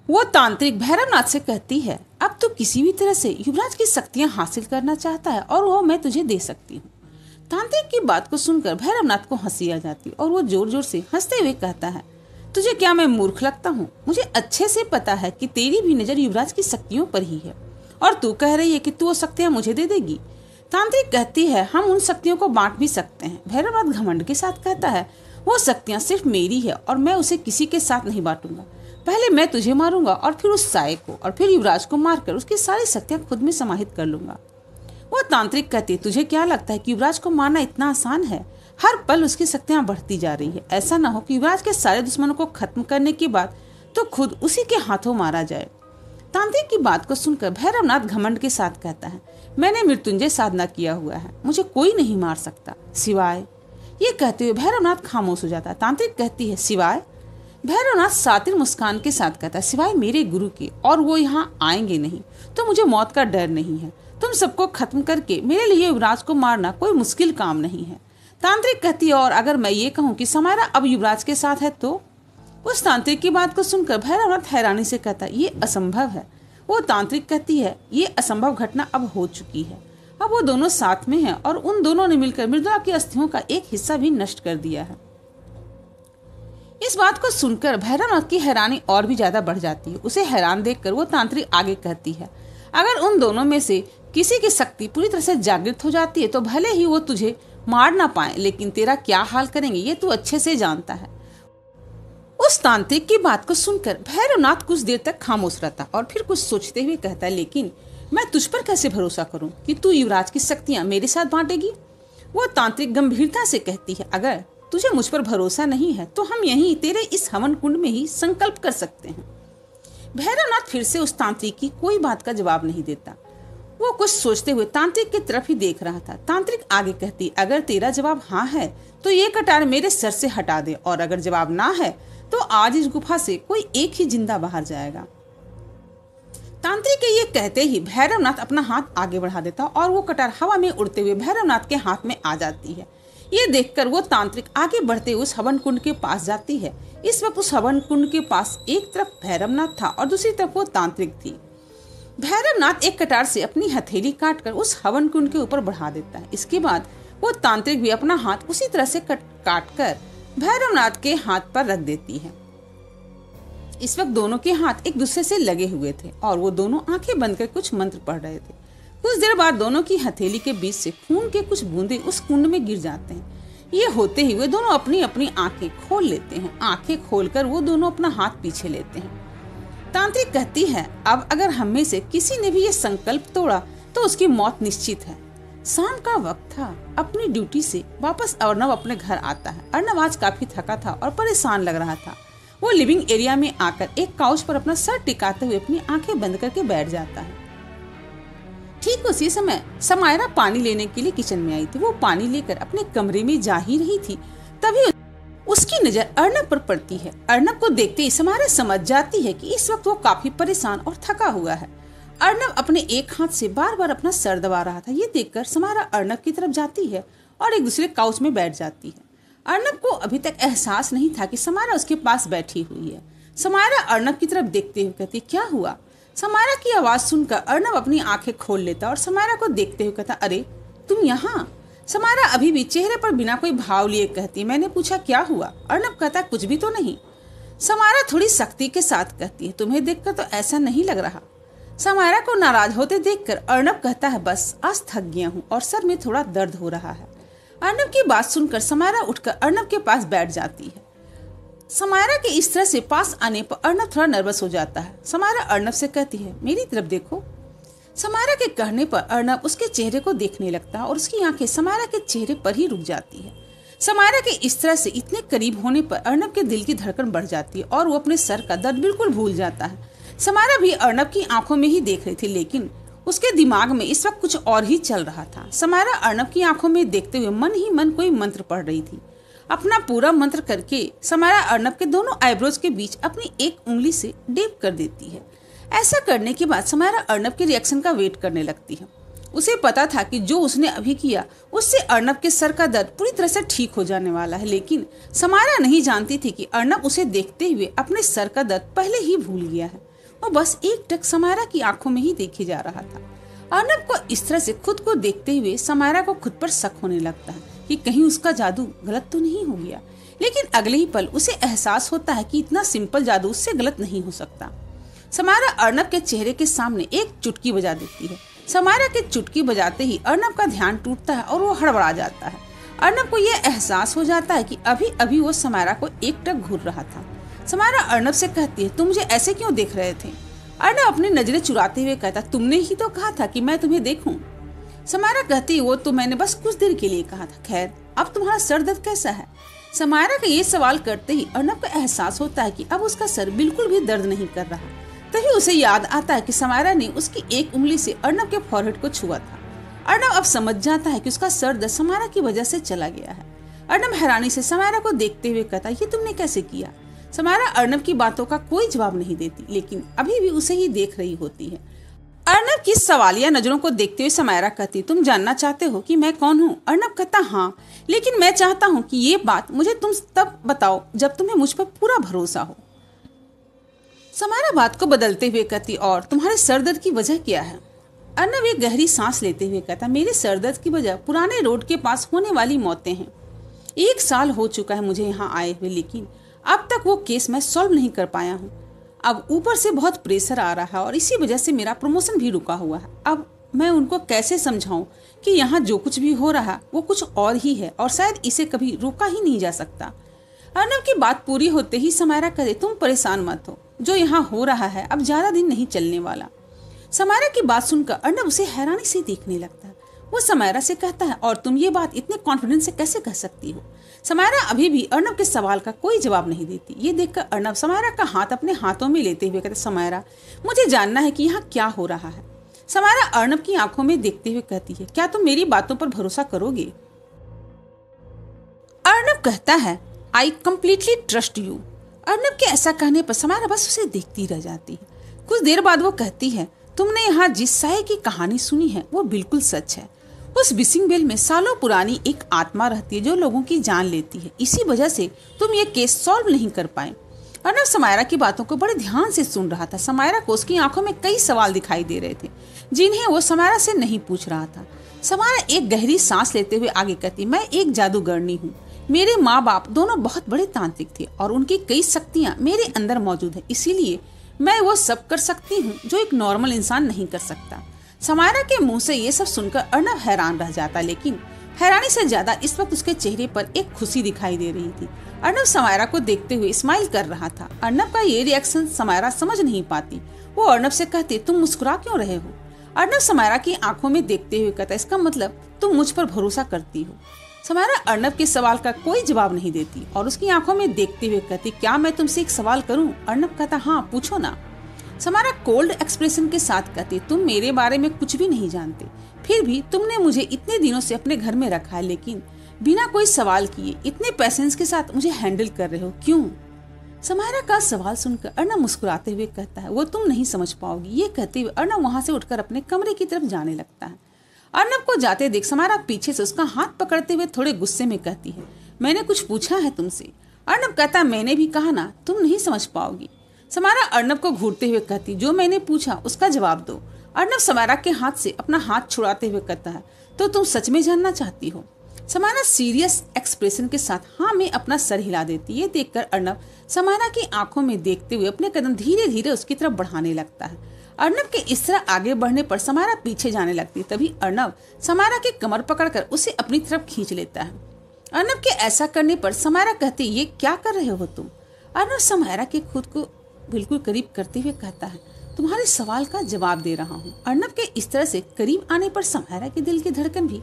वो तांत्रिक भैरवनाथ से कहती है, अब तो किसी भी तरह से युवराज की शक्तियां हासिल करना चाहता है और वो मैं तुझे दे सकती हूँ। तांत्रिक की बात को सुनकर भैरवनाथ को हंसी आ जाती और वो जोर जोर से हंसते हुए कहता है, तुझे क्या मैं मूर्ख लगता हूँ? मुझे अच्छे से पता है कि तेरी भी नजर युवराज की शक्तियों पर ही है और तू कह रही है कि तू वो शक्तियां मुझे दे देगी। तांत्रिक कहती है, हम उन शक्तियों को बांट भी सकते हैं। भैरवनाथ घमंड के साथ कहता है, वो शक्तियां सिर्फ मेरी है और मैं उसे किसी के साथ नहीं बांटूंगा। पहले मैं तुझे मारूंगा और फिर उस साये को और फिर युवराज को मारकर उसकी सारी शक्तियां खुद में समाहित कर लूंगा। वो तांत्रिक कहती है, तुझे क्या लगता है कि युवराज को मारना इतना आसान है? हर पल उसकी शक्तियां बढ़ती जा रही है। ऐसा ना हो कि युवराज के सारे दुश्मनों को खत्म करने के बाद तो खुद उसी के हाथों मारा जाए। तांत्रिक की बात को सुनकर भैरवनाथ घमंड के साथ कहता है, मैंने मृत्युंजय साधना किया हुआ है, मुझे कोई नहीं मार सकता सिवाय। ये कहते हुए भैरवनाथ खामोश हो जाता है। तांत्रिक कहती है, सिवाय? भैरवनाथ सातिर मुस्कान के साथ कहता है, सिवाय मेरे गुरु के, और वो यहाँ आएंगे नहीं, तो मुझे मौत का डर नहीं है। तुम सबको खत्म करके मेरे लिए युवराज को मारना कोई मुश्किल काम नहीं है। तांत्रिक कहती है, और अगर मैं ये कहूँ कि समायरा अब युवराज के साथ है तो? उस तांत्रिक की बात को सुनकर भैरवनाथ हैरानी से कहता है, ये असंभव है। वो तांत्रिक कहती है, ये असंभव घटना अब हो चुकी है। अब वो दोनों साथ में हैं और उन दोनों ने मिलकर मृदुला की अस्थियों का एक हिस्सा भी नष्ट कर दिया है। इस बात को सुनकर भैरवनाथ की हैरानी और भी ज्यादा बढ़ जाती है। उसे हैरान देखकर वो तांत्रिक आगे कहती है, अगर उन दोनों में से किसी की शक्ति पूरी तरह से जागृत हो जाती है तो भले ही वो तुझे मार ना पाए, लेकिन तेरा क्या हाल करेंगे ये तू अच्छे से जानता है। उस तांत्रिक की बात को सुनकर भैरवनाथ कुछ देर तक खामोश रहता और फिर कुछ सोचते हुए कहता है, लेकिन मैं तुझ पर कैसे भरोसा करूं कि तू युवराज की शक्तियां मेरे साथ बांटेगी? वो तांत्रिक गंभीरता से कहती है, अगर तुझे मुझ पर भरोसा नहीं है तो हम यहीं तेरे इस हवन कुंड में ही संकल्प कर सकते हैं। भैरवनाथ फिर से उस तांत्रिक की कोई बात का जवाब नहीं देता। वो कुछ सोचते हुए तांत्रिक की तरफ ही देख रहा था। तांत्रिक आगे कहती, अगर तेरा जवाब हाँ है तो ये कटार मेरे सर से हटा दे, और अगर जवाब ना है तो आज इस गुफा से कोई एक ही जिंदा बाहर जाएगा। तांत्रिक के ये कहते ही भैरवनाथ अपना हाथ आगे बढ़ा देता और वो कटार हवा में उड़ते हुए भैरवनाथ के हाथ में आ जाती है। ये देखकर वो तांत्रिक आगे बढ़ते उस हवन कुंड के पास जाती है। इस वक्त उस हवन कुंड के पास एक तरफ भैरवनाथ था और दूसरी तरफ वो तांत्रिक थी। भैरवनाथ एक कटार से अपनी हथेली काटकर उस हवन कुंड के ऊपर बढ़ा देता है। इसके बाद वो तांत्रिक भी अपना हाथ उसी तरह से काटकर भैरवनाथ के हाथ पर रख देती है। इस वक्त दोनों के हाथ एक दूसरे से लगे हुए थे और वो दोनों आंखें बंद कर कुछ मंत्र पढ़ रहे थे। कुछ देर बाद दोनों की हथेली के बीच से खून के कुछ बूंदे उस कुंड में गिर जाते हैं। ये होते ही वे दोनों अपनी अपनी आंखें खोल लेते हैं। आंखें खोलकर वो दोनों अपना हाथ पीछे लेते हैं। तांत्रिक कहती है, अब अगर हम में से किसी ने भी ये संकल्प तोड़ा तो उसकी मौत निश्चित है। शाम का वक्त था। अपनी ड्यूटी से वापस अर्णव अपने घर आता है। अर्णव आज काफी थका था और परेशान लग रहा था। वो लिविंग एरिया में आकर एक काउच पर अपना सर टिकाते हुए अपनी आंखें बंद करके बैठ जाता है। ठीक उसी समय समायरा पानी लेने के लिए किचन में आई थी। वो पानी लेकर अपने कमरे में जा ही रही थी, तभी उसकी नजर अर्णव पर पड़ती है। अर्णव को देखते ही समायरा समझ जाती है कि इस वक्त वो काफी परेशान और थका हुआ है। अर्णव अपने एक हाथ से बार बार अपना सर दबा रहा था। ये देखकर समायरा अर्णव की तरफ जाती है और एक दूसरे काउच में बैठ जाती है। अर्णव को अभी तक एहसास नहीं था कि समायरा उसके पास बैठी हुई है। समायरा अर्णव की तरफ देखते हुए कहती, क्या हुआ? समायरा की आवाज सुनकर अर्णव अपनी आंखें खोल लेता और समायरा को देखते हुए कहता, अरे तुम यहाँ? समायरा अभी भी चेहरे पर बिना कोई भाव लिए कहती, मैंने पूछा क्या हुआ? अर्णव कहता, कुछ भी तो नहीं। समायरा थोड़ी सख्ती के साथ कहती है, तुम्हें देखकर तो ऐसा नहीं लग रहा। समायरा को नाराज होते देखकर अर्णव कहता है, बस आज थक गया हूँ और सर में थोड़ा दर्द हो रहा है। अर्णव की बात सुनकर समायरा उठकर अर्णव के पास बैठ जाती है। समायरा के इस तरह से पास आने पर अर्णव थोड़ा नर्वस हो जाता है। समायरा अर्णव से कहती है, मेरी तरफ देखो। समायरा के कहने पर अर्णव उसके चेहरे को देखने लगता है और उसकी आंखें समायरा के चेहरे पर ही रुक जाती है। समायरा के इस तरह से इतने करीब होने पर अर्णव के दिल की धड़कन बढ़ जाती है और वो अपने सर का दर्द बिल्कुल भूल जाता है। समायरा भी अर्णव की आंखों में ही देख रही थी, लेकिन उसके दिमाग में इस वक्त कुछ और ही चल रहा था। समायरा अर्णव की आंखों में देखते हुए मन ही मन कोई मंत्र पढ़ रही थी। अपना पूरा मंत्र करके समायरा अर्णव के दोनों आईब्रोज के बीच अपनी एक उंगली से डेप कर देती है। ऐसा करने के बाद समायरा अर्णव के रिएक्शन का वेट करने लगती है। उसे पता था कि जो उसने अभी किया उससे अर्णव के सर का दर्द पूरी तरह से ठीक हो जाने वाला है, लेकिन समायरा नहीं जानती थी कि अर्णव उसे देखते हुए अपने सर का दर्द पहले ही भूल गया है। वो बस एक टक समायरा की आंखों में ही देखे जा रहा था। अर्नब को इस तरह से खुद को देखते हुए समायरा को खुद पर शक होने लगता है कि कहीं उसका जादू गलत तो नहीं हो गया, लेकिन अगले ही पल उसे एहसास होता है कि इतना सिंपल जादू उससे गलत नहीं हो सकता। समायरा अर्नब के चेहरे के सामने एक चुटकी बजा देती है। समायरा के चुटकी बजाते ही अर्नब का ध्यान टूटता है और वो हड़बड़ा जाता है। अर्नब को यह एहसास हो जाता है कि अभी अभी वो समायरा को एकटक घूर रहा था। समायरा अर्नब से कहती है, तुम मुझे ऐसे क्यों देख रहे थे? अर्नब अपनी नजरें चुराते हुए कहता, तुमने ही तो कहा था कि मैं तुम्हें देखूं। समायरा कहती, वो तो मैंने बस कुछ देर के लिए कहा था। खैर, अब तुम्हारा सर दर्द कैसा है? समायरा का ये सवाल करते ही अर्नब को एहसास होता है कि अब उसका सर बिल्कुल भी दर्द नहीं कर रहा। तभी उसे याद आता है कि समायरा ने उसकी एक उंगली से अर्नब के फॉरहेड को छुआ था। अर्नब अब समझ जाता है कि उसका सर दर्द समायरा की वजह से चला गया है। अर्नब हैरानी से समायरा को देखते हुए कहता, ये तुमने कैसे किया? समायरा अर्नब की बातों का कोई जवाब नहीं देती, लेकिन अभी भी उसे ही देख रही होती है। अर्नब की सवालिया नजरों को देखते हुए समायरा कहती, तुम जानना चाहते हो कि मैं कौन हूँ? अर्नब कहता, हाँ, लेकिन मैं चाहता हूँ कि ये बात मुझे तुम तब बताओ जब तुम्हें मुझ पर पूरा भरोसा हो। समायरा बात को बदलते हुए कहती, और तुम्हारे सर दर्द की वजह क्या है? अर्नब एक गहरी सांस लेते हुए कहता, मेरे सर दर्द की वजह पुराने रोड के पास होने वाली मौतें हैं। 1 साल हो चुका है मुझे यहाँ आए हुए, लेकिन अब तक वो केस मैं सॉल्व नहीं कर पाया हूँ। अब ऊपर से बहुत प्रेशर आ रहा है और इसी वजह से मेरा प्रमोशन भी रुका हुआ है। अब मैं उनको कैसे समझाऊं कि यहाँ जो कुछ भी हो रहा वो कुछ और ही है और शायद इसे कभी रोका ही नहीं जा सकता। अर्नब की बात पूरी होते ही समायरा कहते, तुम परेशान मत हो, जो यहाँ हो रहा है अब ज्यादा दिन नहीं चलने वाला। समायरा की बात सुनकर अर्नब उसे हैरानी से देखने लगता है। वो समायरा से कहता है, और तुम ये बात इतने कॉन्फिडेंस से कैसे कह सकती हो? समायरा अभी भी अर्नब के सवाल का कोई जवाब नहीं देती। ये देखकर अर्नब समायरा का हाथ अपने हाथों में लेते हुए कहते, समायरा, मुझे जानना है कि यहाँ क्या हो रहा है। समायरा अर्नब की आंखों में देखते हुए कहती है, क्या तुम मेरी बातों पर भरोसा करोगे? अर्नब कहता है, I completely trust you. Arnab के ऐसा कहने पर समायरा बस उसे देखती रह जाती है। कुछ देर बाद वो कहती है, तुमने यहाँ जिस साये की कहानी सुनी है वो बिल्कुल सच है। उस बिसिंग बेल में सालों पुरानी एक आत्मा रहती है जो लोगों की जान लेती है। इसी वजह से तुम ये केस सॉल्व नहीं कर पाए। अर्नब समायरा की बातों को बड़े ध्यान से सुन रहा था। समायरा को उसकी आंखों में कई सवाल दिखाई दे रहे थे जिन्हें वो समायरा से नहीं पूछ रहा था। समायरा एक गहरी सांस लेते हुए आगे कहती, मैं एक जादूगरनी हूँ। मेरे माँ बाप दोनों बहुत बड़े तांत्रिक थे और उनकी कई शक्तियाँ मेरे अंदर मौजूद है, इसीलिए मैं वो सब कर सकती हूँ जो एक नॉर्मल इंसान नहीं कर सकता। समायरा के मुंह से ये सब सुनकर अर्नब हैरान रह जाता, लेकिन हैरानी से ज्यादा इस वक्त उसके चेहरे पर एक खुशी दिखाई दे रही थी। अर्नब समायरा को देखते हुए स्माइल कर रहा था। अर्नब का ये रिएक्शन समायरा समझ नहीं पाती। वो अर्नब से कहती, तुम मुस्कुरा क्यों रहे हो? अर्नब समायरा की आंखों में देखते हुए कहता, इसका मतलब तुम मुझ पर भरोसा करती हो। समायरा अर्नब के सवाल का कोई जवाब नहीं देती और उसकी आंखों में देखते हुए कहती, क्या मैं तुमसे एक सवाल करूं? अर्नब कहता, हाँ, पूछो ना। समायरा कोल्ड एक्सप्रेशन के साथ कहती, तुम मेरे बारे में कुछ भी नहीं जानते, फिर भी तुमने मुझे इतने दिनों से अपने घर में रखा है, लेकिन बिना कोई सवाल किए इतने पेशेंस के साथ मुझे हैंडल कर रहे हो, क्यों? समायरा का सवाल सुनकर अर्नब मुस्कुराते हुए कहता है, वो तुम नहीं समझ पाओगी। ये कहते हुए अर्नब वहां से उठकर अपने कमरे की तरफ जाने लगता है। अर्नब को जाते देख समायरा पीछे से उसका हाथ पकड़ते हुए थोड़े गुस्से में कहती है, मैंने कुछ पूछा है तुमसे? अर्नब कहता, मैंने भी कहा ना, तुम नहीं समझ पाओगी। समायरा अर्नब को घूरते हुए कहती, जो मैंने पूछा उसका जवाब दो। अर्नब समायरा के हाथ से अपना हाथ छुड़ाते हुए कहता है, तो तुम सच में जानना चाहती हो? समायरा सीरियस एक्सप्रेशन के साथ हाँ में अपना सर हिला देती है। देखकर अर्नब समायरा की आंखों में देखते हुए अपने कदम धीरे धीरे उसकी तरफ बढ़ाने लगता है। अर्नब के इस तरह आगे बढ़ने पर समायरा पीछे जाने लगती है। तभी अर्नब समायरा की कमर पकड़कर उसे अपनी तरफ खींच लेता है। अर्नब के ऐसा करने पर समायरा कहती, ये क्या कर रहे हो तुम? अर्नब समायरा के खुद को बिल्कुल करीब करते हुए कहता है, तुम्हारे सवाल का जवाब दे रहा हूँ। अर्नब के इस तरह से करीब आने पर समायरा के दिल की धड़कन भी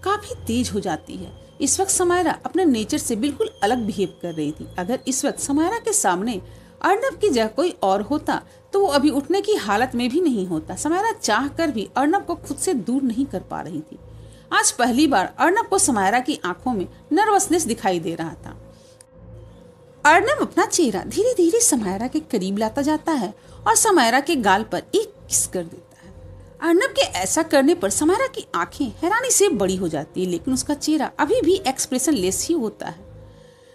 काफी तेज हो जाती है। इस वक्त समायरा अपने नेचर से बिल्कुल अलग बिहेव कर रही थी। अगर इस वक्त समायरा के सामने अर्नब की जगह कोई और होता तो वो अभी उठने की हालत में भी नहीं होता। समायरा चाह कर भी अर्नब को खुद से दूर नहीं कर पा रही थी। आज पहली बार अर्नब को समायरा की आंखों में नर्वसनेस दिखाई दे रहा था। अर्नब अपना चेहरा धीरे धीरे समायरा के करीब लाता जाता है और समायरा के गाल पर एक किस कर देता है। अर्नब के ऐसा करने पर समायरा की आंखें हैरानी से बड़ी हो जाती है, लेकिन उसका चेहरा अभी भी एक्सप्रेशन लेस ही होता है।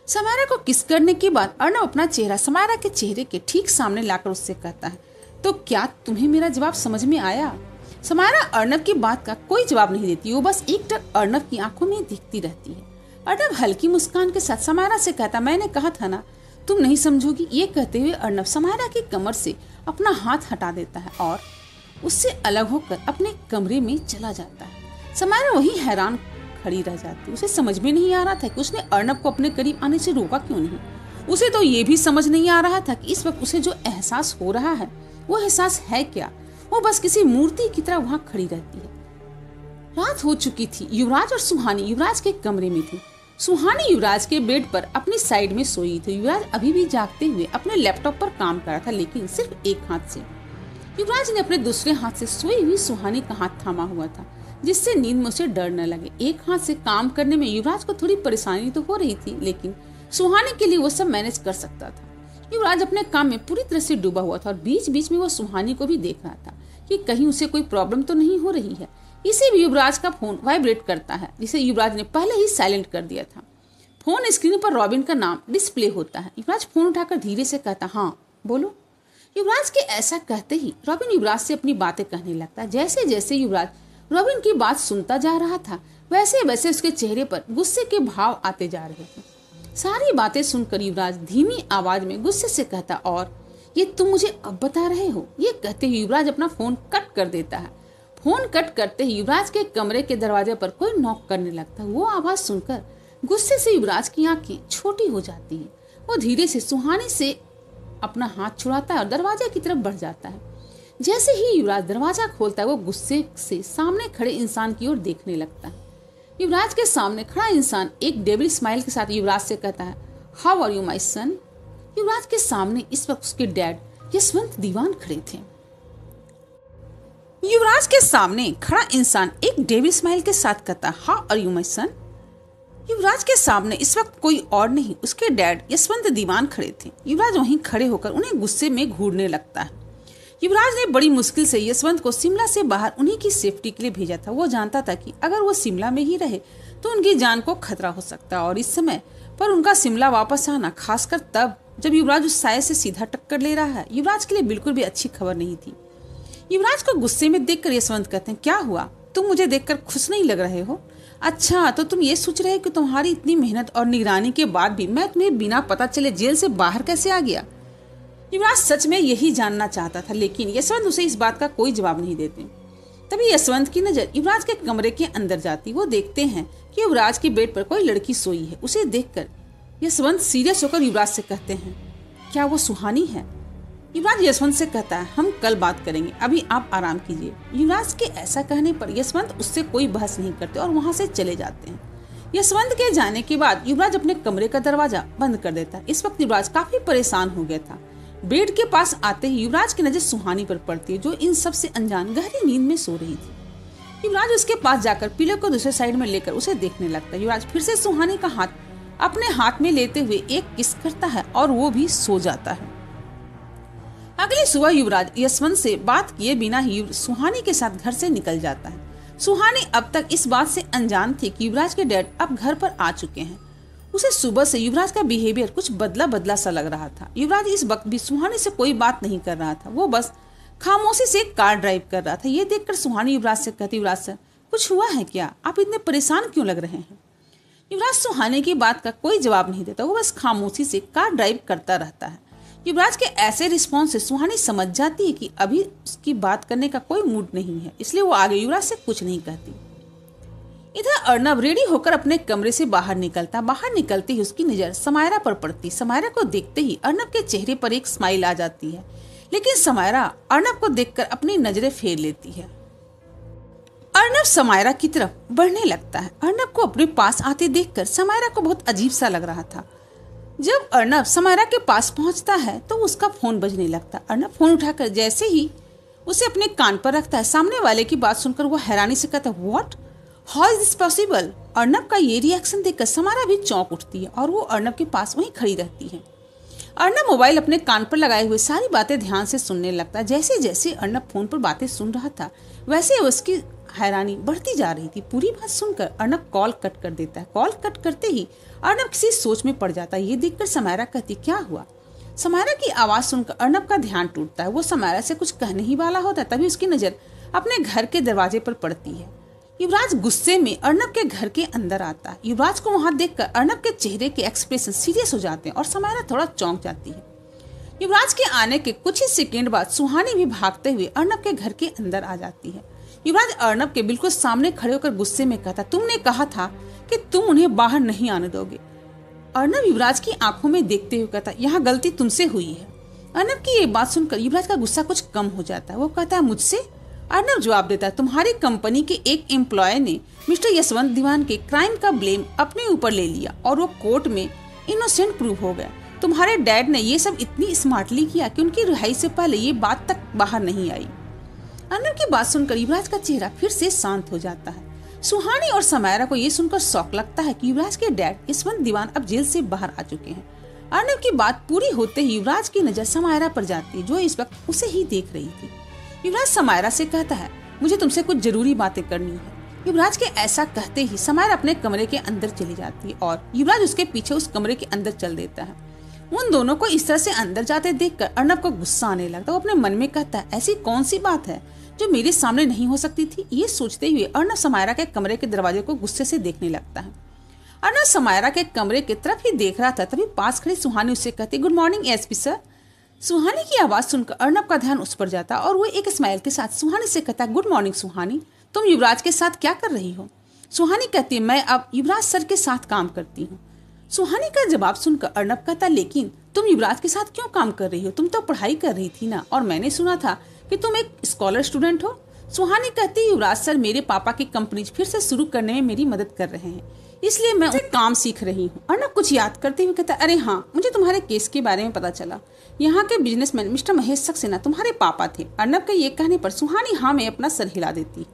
समायरा को किस करने के बाद अर्नब अपना चेहरा समायरा के चेहरे के ठीक सामने लाकर उससे कहता है, तो क्या तुम्हें मेरा जवाब समझ में आया? समायरा अर्नब की बात का कोई जवाब नहीं देती, वो बस एकटक अर्नब की आंखों में देखती रहती है। अर्नब हल्की मुस्कान के साथ समायरा से कहता, मैंने कहा था ना तुम नहीं समझोगी। ये कहते हुए अर्नब समायरा की कमर से अपना हाथ हटा देता है और उससे अलग होकर अपने कमरे में चला जाता है। समायरा वही हैरान खड़ी रह जाती। उसे समझ में नहीं आ रहा था कि उसने अर्नब को अपने करीब आने से रोका क्यों नहीं। उसे तो ये भी समझ नहीं आ रहा था कि इस वक्त उसे जो एहसास हो रहा है वो एहसास है क्या। वो बस किसी मूर्ति की तरह वहां खड़ी रहती है। रात हो चुकी थी। युवराज और सुहानी युवराज के कमरे में थी। सुहानी युवराज के बेड पर अपनी साइड में सोई थी। युवराज अभी भी जागते हुए अपने लैपटॉप पर काम कर रहा था, लेकिन सिर्फ एक हाथ से। युवराज ने अपने दूसरे हाथ से सोई हुई सुहानी का हाथ थामा हुआ था, जिससे नींद में उसे डर न लगे। एक हाथ से काम करने में युवराज को थोड़ी परेशानी तो हो रही थी, लेकिन सुहानी के लिए वो सब मैनेज कर सकता था। युवराज अपने काम में पूरी तरह से डूबा हुआ था और बीच बीच में वो सुहानी को भी देख रहा था कि कहीं उसे कोई प्रॉब्लम तो नहीं हो रही है। इसी भी युवराज का फोन वाइब्रेट करता है, जिसे युवराज ने पहले ही साइलेंट कर दिया था। फोन स्क्रीन पर रॉबिन का नाम डिस्प्ले होता है। युवराज फोन उठाकर धीरे से कहता, हाँ बोलो। युवराज के ऐसा कहते ही रॉबिन युवराज से अपनी बातें कहने लगता। जैसे जैसे युवराज रॉबिन की बात सुनता जा रहा था, वैसे वैसे उसके चेहरे पर गुस्से के भाव आते जा रहे थे। सारी बातें सुनकर युवराज धीमी आवाज में गुस्से से कहता, और ये तुम मुझे अब बता रहे हो? ये कहते ही युवराज अपना फोन कट कर देता है। फोन कट करते ही युवराज के कमरे के दरवाजे पर कोई नॉक करने लगता। वो आवाज सुनकर गुस्से से युवराज की आंखें छोटी हो जाती हैं। वो धीरे से सुहानी से अपना हाथ छुड़ाता है और दरवाजे की तरफ बढ़ जाता है। जैसे ही युवराज दरवाजा खोलता है, वो गुस्से से सामने खड़े इंसान की ओर देखने लगता है। युवराज के सामने खड़ा इंसान एक डेविल स्माइल के साथ युवराज से कहता है, हाउ आर यू माई सन? युवराज के सामने इस वक्त उसके डैड यशवंत दीवान खड़े थे। युवराज के सामने खड़ा इंसान एक डेविल स्माइल के साथ कहता, हाउ आर यू माई सन? युवराज के सामने इस वक्त कोई और नहीं, उसके डैड यशवंत दीवान खड़े थे। युवराज वहीं खड़े होकर उन्हें गुस्से में घूरने लगता है। युवराज ने बड़ी मुश्किल से यशवंत को शिमला से बाहर उन्हीं की सेफ्टी के लिए भेजा था। वो जानता था कि अगर वो शिमला में ही रहे तो उनकी जान को खतरा हो सकता है, और इस समय पर उनका शिमला वापस आना, खासकर तब जब युवराज उस साये से सीधा टक्कर ले रहा है, युवराज के लिए बिल्कुल भी अच्छी खबर नहीं थी। युवराज को गुस्से में देखकर यशवंत कहते हैं, क्या हुआ? तुम मुझे देखकर खुश नहीं लग रहे हो? अच्छा, तो तुम ये सोच रहे हो कि तुम्हारी इतनी मेहनत और निगरानी के बाद भी मैं तुम्हें बिना पता चले जेल से बाहर कैसे आ गया? युवराज सच में यही जानना चाहता था, लेकिन यशवंत उसे इस बात का कोई जवाब नहीं देते। तभी यशवंत की नजर युवराज के कमरे के अंदर जाती। वो देखते हैं कि युवराज के बेड पर कोई लड़की सोई है। उसे देखकर यशवंत सीरियस होकर युवराज से कहते हैं, क्या वो सुहानी है? युवराज यशवंत से कहता है, हम कल बात करेंगे, अभी आप आराम कीजिए। युवराज के ऐसा कहने पर यशवंत उससे कोई बहस नहीं करते और वहां से चले जाते हैं। यशवंत के जाने के बाद युवराज अपने कमरे का दरवाजा बंद कर देता है। इस वक्त युवराज काफी परेशान हो गया था। बेड के पास आते ही युवराज की नजर सुहानी पर पड़ती है, जो इन सब से अनजान गहरी नींद में सो रही थी। युवराज उसके पास जाकर पिलो को दूसरे साइड में लेकर उसे देखने लगता है। युवराज फिर से सुहानी का हाथ अपने हाथ में लेते हुए एक किस करता है और वो भी सो जाता है। अगली सुबह युवराज यशवंत से बात किए बिना ही सुहानी के साथ घर से निकल जाता है। सुहानी अब तक इस बात से अनजान थी कि युवराज के डैड अब घर पर आ चुके हैं। उसे सुबह से युवराज का बिहेवियर कुछ बदला बदला सा लग रहा था। युवराज इस वक्त भी सुहानी से कोई बात नहीं कर रहा था। वो बस खामोशी से कार ड्राइव कर रहा था। ये देखकर सुहानी युवराज से कहती, युवराज सर कुछ हुआ है क्या? आप इतने परेशान क्यों लग रहे हैं? युवराज सुहानी की बात का कोई जवाब नहीं देता। वो बस खामोशी से कार ड्राइव करता रहता है। युवराज के ऐसे रिस्पॉन्स से सुहानी समझ जाती है कि अभी उसकी बात करने का कोई मूड नहीं है, इसलिए वो आगे युवराज से कुछ नहीं कहती। इधर अर्नब रेडी होकर अपने कमरे से बाहर निकलता। बाहर निकलते ही उसकी नजर समायरा पर पड़ती। समायरा को देखते ही अर्नब के चेहरे पर एक स्माइल आ जाती है, लेकिन समायरा अर्नब को देखकर अपनी नजरें फेर लेती है। अर्नब समायरा की तरफ बढ़ने लगता है। अर्नब को अपने पास आते देखकर समायरा को बहुत अजीब सा लग रहा था। जब अर्नब समायरा के पास पहुंचता है तो उसका फोन बजने लगता। अर्नब फोन उठाकर जैसे ही उसे अपने कान पर रखता है, सामने वाले की बात सुनकर वो हैरानी से कहता है, what, how is this possible? Arnab का ये रिएक्शन देखकर समायरा भी चौंक उठती है और वो अर्नब के पास वहीं खड़ी रहती है। अर्नब मोबाइल अपने कान पर लगाए हुए सारी बातें ध्यान से सुनने लगता है। जैसे जैसे अर्नब फोन पर बातें सुन रहा था, वैसे उसकी हैरानी बढ़ती जा रही थी। पूरी बात सुनकर अर्नब कॉल कट कर देता है। कॉल कट करते ही अर्नब किसी सोच में पड़ जाता है। ये देखकर समायरा कहती, क्या हुआ? समायरा की आवाज सुनकर अर्नब का ध्यान टूटता है। वो समायरा से कुछ कहने ही वाला होता है, तभी उसकी नजर अपने घर के दरवाजे पर पड़ती है। युवराज गुस्से में अर्नब के घर के अंदर आता है। युवराज को वहां देखकर अर्नब के चेहरे के एक्सप्रेशन सीरियस हो जाते हैं और समायरा थोड़ा चौंक जाती है। युवराज के आने के कुछ ही सेकेंड बाद सुहानी भी भागते हुए अर्नब के घर के अंदर आ जाती है। युवराज अर्नब के बिल्कुल सामने खड़े होकर गुस्से में कहता, तुमने कहा था कि तुम उन्हें बाहर नहीं आने दोगे। अर्नब युवराज की आंखों में देखते हुए कहता, यहाँ गलती तुमसे हुई है। अर्नब की ये बात सुनकर युवराज का गुस्सा कुछ कम हो जाता है। वो कहता है, मुझसे? अर्नब जवाब देता है, तुम्हारी कंपनी के एक एम्प्लॉय ने मिस्टर यशवंत दीवान के क्राइम का ब्लेम अपने ऊपर ले लिया और वो कोर्ट में इनोसेंट प्रूव हो गया। तुम्हारे डैड ने ये सब इतनी स्मार्टली किया कि उनकी रिहाई से पहले ये बात तक बाहर नहीं आई। अर्नब की बात सुनकर युवराज का चेहरा फिर से शांत हो जाता है। सुहानी और समायरा को ये सुनकर शौक लगता है कि युवराज के डैड यशवंत दीवान अब जेल से बाहर आ चुके हैं। अर्नब की बात पूरी होते ही युवराज की नजर समायरा पर जाती है, जो इस वक्त उसे ही देख रही थी। युवराज समायरा से कहता है, मुझे तुमसे कुछ जरूरी बातें करनी है। युवराज के ऐसा कहते ही समायरा अपने कमरे के अंदर चली जाती है और युवराज उसके पीछे उस कमरे के अंदर चल देता है। उन दोनों को इस तरह से अंदर जाते देखकर अर्नब को गुस्सा आने लगता। वो अपने मन में कहता है, ऐसी कौन सी बात है जो मेरे सामने नहीं हो सकती थी। ये सोचते हुए अर्नब समायरा के कमरे के दरवाजे को गुस्से से देखने लगता है। अर्नब समायरा के कमरे की तरफ ही देख रहा था, तभी पास खड़ी सुहानी उससे कहती, गुड मॉर्निंग एसपी सर। सुहानी की आवाज सुनकर अर्नब का ध्यान उस पर जाता और वो एक स्माइल के साथ सुहानी से कहता, गुड मॉर्निंग सुहानी, तुम युवराज के साथ क्या कर रही हो? सुहानी कहती है, मैं अब युवराज सर के साथ काम करती हूँ। सुहानी का जवाब सुनकर अर्नब कहता, लेकिन तुम युवराज के साथ क्यों काम कर रही हो? तुम तो पढ़ाई कर रही थी ना, और मैंने सुना था कि तुम एक स्कॉलर स्टूडेंट हो। सुहानी कहती, युवराज सर मेरे पापा की कंपनी फिर से शुरू करने में मेरी मदद कर रहे हैं, इसलिए मैं उनसे काम सीख रही हूँ। अर्नब कुछ याद करते हुए कहता, अरे हाँ, मुझे तुम्हारे केस के बारे में पता चला। यहाँ के बिजनेसमैन मिस्टर महेश सक्सेना तुम्हारे पापा थे। अर्नब के ये कहने पर सुहानी हाँ में अपना सर हिला देती।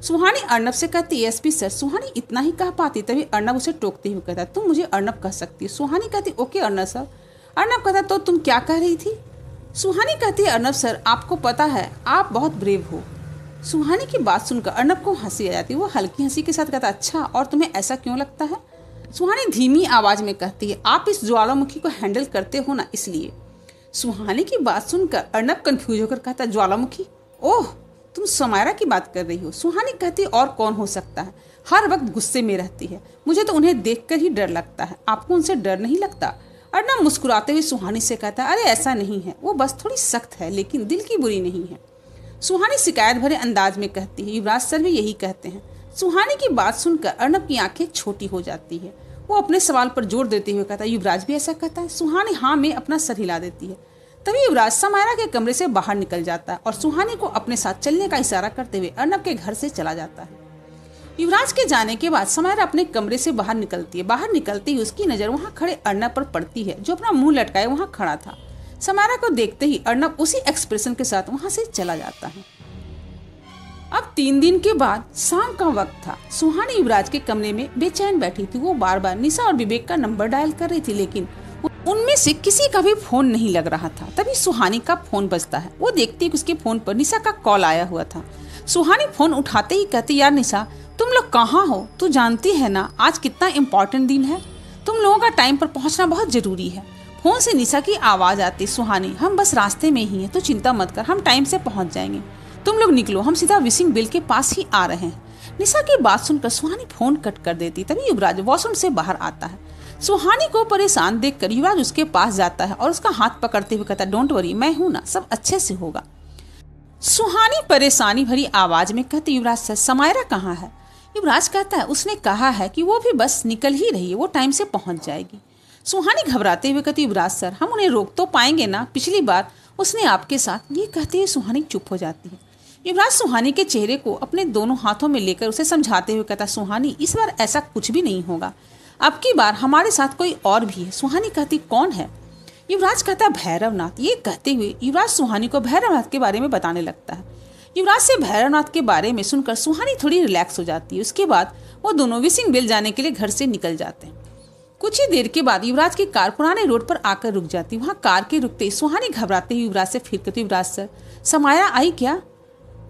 सुहानी अर्नब से कहती, एसपी सर। सुहानी इतना ही कह पाती, तभी अर्नब उसे टोकते हुए कहता, तुम मुझे अर्नब कह सकती है। सुहानी कहती, ओके अर्नब सर। अर्नब कहता, तो तुम क्या कह रही थी? सुहानी कहती, अर्नब सर आपको पता है आप बहुत ब्रेव हो। सुहानी की बात सुनकर अर्नब को हंसी आ जाती है। वो हल्की हंसी के साथ कहता, अच्छा, और तुम्हें ऐसा क्यों लगता है? सुहानी धीमी आवाज में कहती है, आप इस ज्वालामुखी को हैंडल करते हो ना, इसलिए। सुहानी की बात सुनकर अर्नब कंफ्यूज होकर कहता, ज्वालामुखी? ओह, तुम समायरा की बात कर रही हो। सुहानी कहती, और कौन हो सकता है? हर वक्त गुस्से में रहती है, मुझे तो उन्हें देखकर ही डर लगता है। आपको उनसे डर नहीं लगता? अर्नब मुस्कुराते हुए सुहानी से कहता, अरे ऐसा नहीं है, वो बस थोड़ी सख्त है, लेकिन दिल की बुरी नहीं है। सुहानी शिकायत भरे अंदाज में कहती है, युवराज सर भी यही कहते हैं। सुहानी की बात सुनकर अर्नब की आंखें छोटी हो जाती है। वो अपने सवाल पर जोर देते हुए कहता, युवराज भी ऐसा कहता है? सुहानी हाँ में अपना सर हिला देती है। तभी युवराज समायरा के कमरे से बाहर निकल जाता है और सुहानी को अपने साथ चलने का इशारा करते हुए अर्नब के घर से चला जाता है। युवराज के जाने के बाद समायरा अपने कमरे से बाहर निकलती है। बाहर निकलते ही उसकी नजर वहां खड़े अर्नब पर पड़ती है, जो अपना मुंह लटकाए वहां खड़ा था। समायरा को देखते ही अर्नब उसी एक्सप्रेशन के साथ वहां से चला जाता है। अब 3 दिन के बाद शाम का वक्त था। सुहानी युवराज के कमरे में बेचैन बैठी थी। वो बार बार निशा और विवेक का नंबर डायल कर रही थी, लेकिन उनमें से किसी का भी फोन नहीं लग रहा था। तभी सुहानी का फोन बजता है। वो देखती है कि उसके फोन पर निशा का कॉल आया हुआ था। सुहानी फोन उठाते ही कहती, यार निशा, तुम लोग कहाँ हो? तू जानती है ना आज कितना इम्पोर्टेंट दिन है, तुम लोगों का टाइम पर पहुंचना बहुत जरूरी है। फोन से निशा की आवाज आती, सुहानी हम बस रास्ते में ही हैं, तो चिंता मत कर, हम टाइम से पहुंच जाएंगे। तुम लोग निकलो, हम सीधा विशिंग बिल के पास ही आ रहे हैं। निशा की बात सुनकर सुहानी फोन कट कर देती। तभी युवराज वॉशरूम से बाहर आता है। सुहानी को परेशान देखकर युवराज उसके पास जाता है और उसका हाथ पकड़ते हुए कहता, डोंट वरी, मैं हूं ना, सब अच्छे से होगा। सुहानी परेशानी भरी आवाज में कहती, युवराज सर समायरा कहाँ है? युवराज कहता है, उसने कहा है कि वो भी बस निकल ही रही है, वो टाइम से पहुंच जाएगी। सुहानी घबराते हुए कहती, युवराज सर हम उन्हें रोक तो पाएंगे ना, पिछली बार उसने आपके साथ। ये कहते हुए सुहानी चुप हो जाती है। युवराज सुहानी के चेहरे को अपने दोनों हाथों में लेकर उसे समझाते हुए कहता, सुहानी इस बार ऐसा कुछ भी नहीं होगा, अब की बार हमारे साथ कोई और भी है। सुहानी कहती, कौन है? युवराज कहता, भैरवनाथ। ये कहते हुए युवराज सुहानी को भैरवनाथ के बारे में बताने लगता है। युवराज से भैरवनाथ के बारे में सुनकर सुहानी थोड़ी रिलैक्स हो जाती है। उसके बाद वो दोनों विशिंग बिल जाने के लिए घर से निकल जाते हैं। कुछ ही देर के बाद युवराज की कार पुराने रोड पर आकर रुक जाती। वहाँ कार के रुकते ही सुहानी घबराते हुए युवराज से फिर कहती, युवराज सर समायरा आई क्या?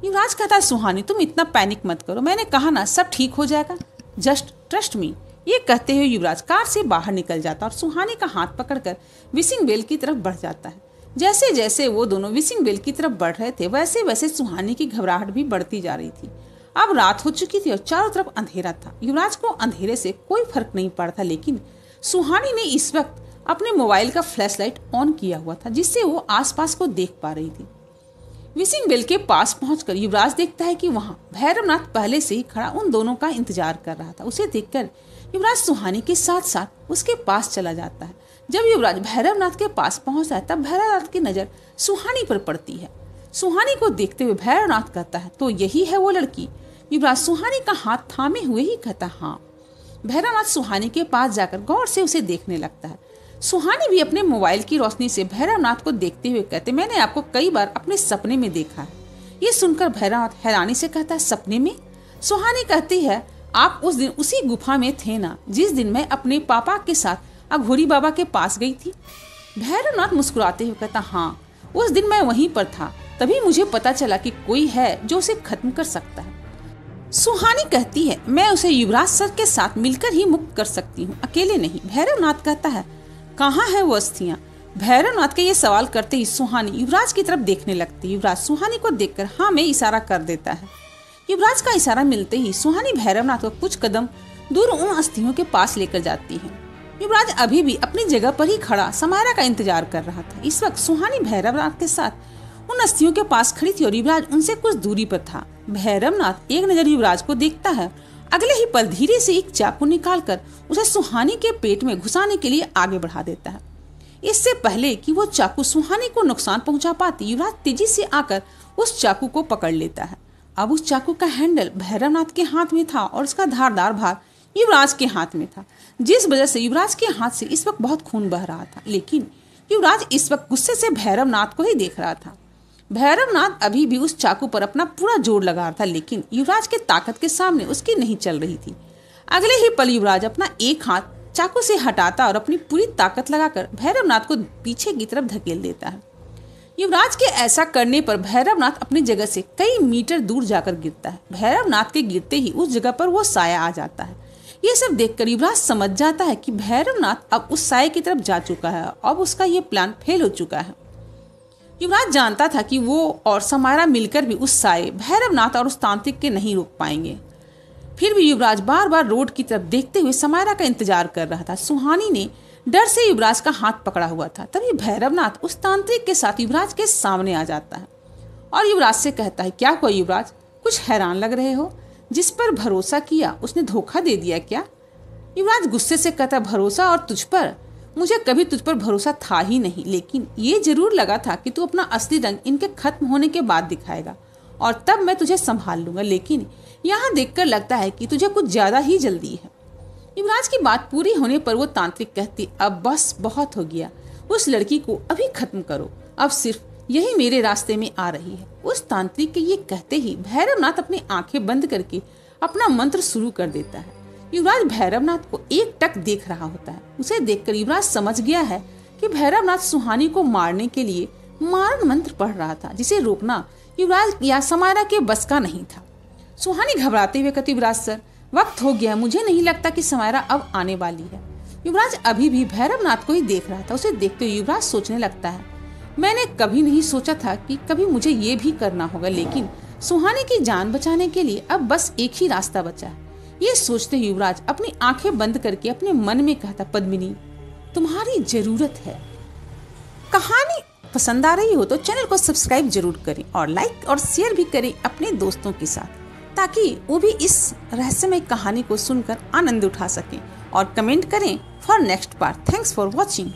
युवराज कहता, सुहानी तुम इतना पैनिक मत करो, मैंने कहा ना सब ठीक हो जाएगा, जस्ट ट्रस्ट मी। ये कहते हुए युवराज कार से बाहर निकल जाता और सुहानी का हाथ पकड़कर विशिंग वेल की तरफ बढ़ जाता है। जैसे जैसे वो दोनों विशिंग वेल की तरफ बढ़ रहे थे वैसे वैसे सुहानी की घबराहट भी बढ़ती जा रही थी। अब रात हो चुकी थी और चारों तरफ अंधेरा था। युवराज को अंधेरे से कोई फर्क नहीं पड़ता, लेकिन सुहानी ने इस वक्त अपने मोबाइल का फ्लैशलाइट ऑन किया हुआ था, जिससे वो आसपास को देख पा रही थी। विशिंग वेल के पास पहुंचकर युवराज देखता है कि वहां भैरवनाथ पहले से ही खड़ा उन दोनों का इंतजार कर रहा था। उसे देखकर युवराज सुहानी के साथ साथ उसके पास चला जाता है। जब युवराज भैरवनाथ के पास पहुंचता है तब भैरवनाथ की नजर सुहानी पर पड़ती है। सुहानी को देखते हुए भैरवनाथ कहता है, तो यही है वो लड़की? युवराज सुहानी का हाथ थामे हुए ही कहता, हाँ। भैरवनाथ सुहानी के पास जाकर गौर से उसे देखने लगता है। सुहानी भी अपने मोबाइल की रोशनी से भैरवनाथ को देखते हुए कहते, मैंने आपको कई बार अपने सपने में देखा है। ये सुनकर भैरवनाथ हैरानी से कहता है, सपने में? सुहानी कहती है, आप उस दिन उसी गुफा में थे ना जिस दिन मैं अपने पापा के साथ अघोरी बाबा के पास गई थी? भैरवनाथ मुस्कुराते हुए कहता, हाँ, उस दिन मैं वहीं पर था। तभी मुझे पता चला कि कोई है जो उसे खत्म कर सकता है। सुहानी कहती है, मैं उसे युवराज सर के साथ मिलकर ही मुक्त कर सकती हूँ, अकेले नहीं। भैरवनाथ कहता है, कहाँ है वो अस्थियां? भैरवनाथ के ये सवाल करते ही सुहानी युवराज की तरफ देखने लगती है। युवराज सुहानी को देखकर हाँ में इशारा कर देता है। युवराज का इशारा मिलते ही सुहानी भैरवनाथ को कुछ कदम दूर उन अस्थियों के पास लेकर जाती है। युवराज अभी भी अपनी जगह पर ही खड़ा समायरा का इंतजार कर रहा था। इस वक्त सुहानी भैरवनाथ के साथ उन अस्थियों के पास खड़ी थी और युवराज उनसे कुछ दूरी पर था। भैरवनाथ एक नजर युवराज को देखता है, अगले ही पल धीरे से एक चाकू निकालकर उसे सुहानी के पेट में घुसाने के लिए आगे बढ़ा देता है। इससे पहले कि वो चाकू सुहानी को नुकसान पहुंचा पाती, युवराज तेजी से आकर उस चाकू को पकड़ लेता है। अब उस चाकू का हैंडल भैरवनाथ के हाथ में था और उसका धारदार भाग युवराज के हाथ में था, जिस वजह से युवराज के हाथ से इस वक्त बहुत खून बह रहा था। लेकिन युवराज इस वक्त गुस्से से भैरवनाथ को ही देख रहा था। भैरवनाथ अभी भी उस चाकू पर अपना पूरा जोर लगा रहा था, लेकिन युवराज के ताकत के सामने उसकी नहीं चल रही थी। अगले ही पल युवराज अपना एक हाथ चाकू से हटाता और अपनी पूरी ताकत लगाकर भैरवनाथ को पीछे की तरफ धकेल देता है। युवराज के ऐसा करने पर भैरवनाथ अपनी जगह से कई मीटर दूर जाकर गिरता है। भैरवनाथ के गिरते ही उस जगह पर वो साया आ जाता है। ये सब देखकर युवराज समझ जाता है कि भैरवनाथ अब उस साये की तरफ जा चुका है। अब उसका ये प्लान फेल हो चुका है। युवराज जानता था कि वो और समायरा मिलकर भी उस साये भैरवनाथ और उस तांत्रिक के नहीं रोक पाएंगे। फिर भी युवराज बार बार रोड की तरफ देखते हुए समायरा का इंतजार कर रहा था। सुहानी ने डर से युवराज का हाथ पकड़ा हुआ था। तभी भैरवनाथ उस तांत्रिक के साथ युवराज के सामने आ जाता है और युवराज से कहता है, क्या हुआ युवराज, कुछ हैरान लग रहे हो? जिस पर भरोसा किया उसने धोखा दे दिया क्या? युवराज गुस्से से कहता, भरोसा और तुझ पर? मुझे कभी तुझ पर भरोसा था ही नहीं, लेकिन ये जरूर लगा था कि तू अपना असली रंग इनके खत्म होने के बाद दिखाएगा और तब मैं तुझे संभाल लूंगा। लेकिन यहाँ देखकर लगता है कि तुझे कुछ ज्यादा ही जल्दी है। युवराज की बात पूरी होने पर वो तांत्रिक कहती, अब बस बहुत हो गया, उस लड़की को अभी खत्म करो, अब सिर्फ यही मेरे रास्ते में आ रही है। उस तांत्रिक के ये कहते ही भैरवनाथ अपनी आंखें बंद करके अपना मंत्र शुरू कर देता है। युवराज भैरवनाथ को एक टक देख रहा होता है। उसे देखकर युवराज समझ गया है कि भैरवनाथ सुहानी को मारने के लिए मारण मंत्र पढ़ रहा था, जिसे रोकना युवराज या समायरा के बस का नहीं था। सुहानी घबराते हुए कहती, युवराज सर, वक्त हो गया, मुझे नहीं लगता कि समायरा अब आने वाली है। युवराज अभी भी भैरवनाथ को ही देख रहा था। उसे देखते हुए युवराज सोचने लगता है, मैंने कभी नहीं सोचा था कि कभी मुझे ये भी करना होगा, लेकिन सुहानी की जान बचाने के लिए अब बस एक ही रास्ता बचा है। ये सोचते युवराज अपनी आंखें बंद करके अपने मन में कहता, पद्मिनी, तुम्हारी जरूरत है। कहानी पसंद आ रही हो तो चैनल को सब्सक्राइब जरूर करें और लाइक और शेयर भी करें अपने दोस्तों के साथ, ताकि वो भी इस रहस्यमय कहानी को सुनकर आनंद उठा सकें, और कमेंट करें for next part. Thanks for watching.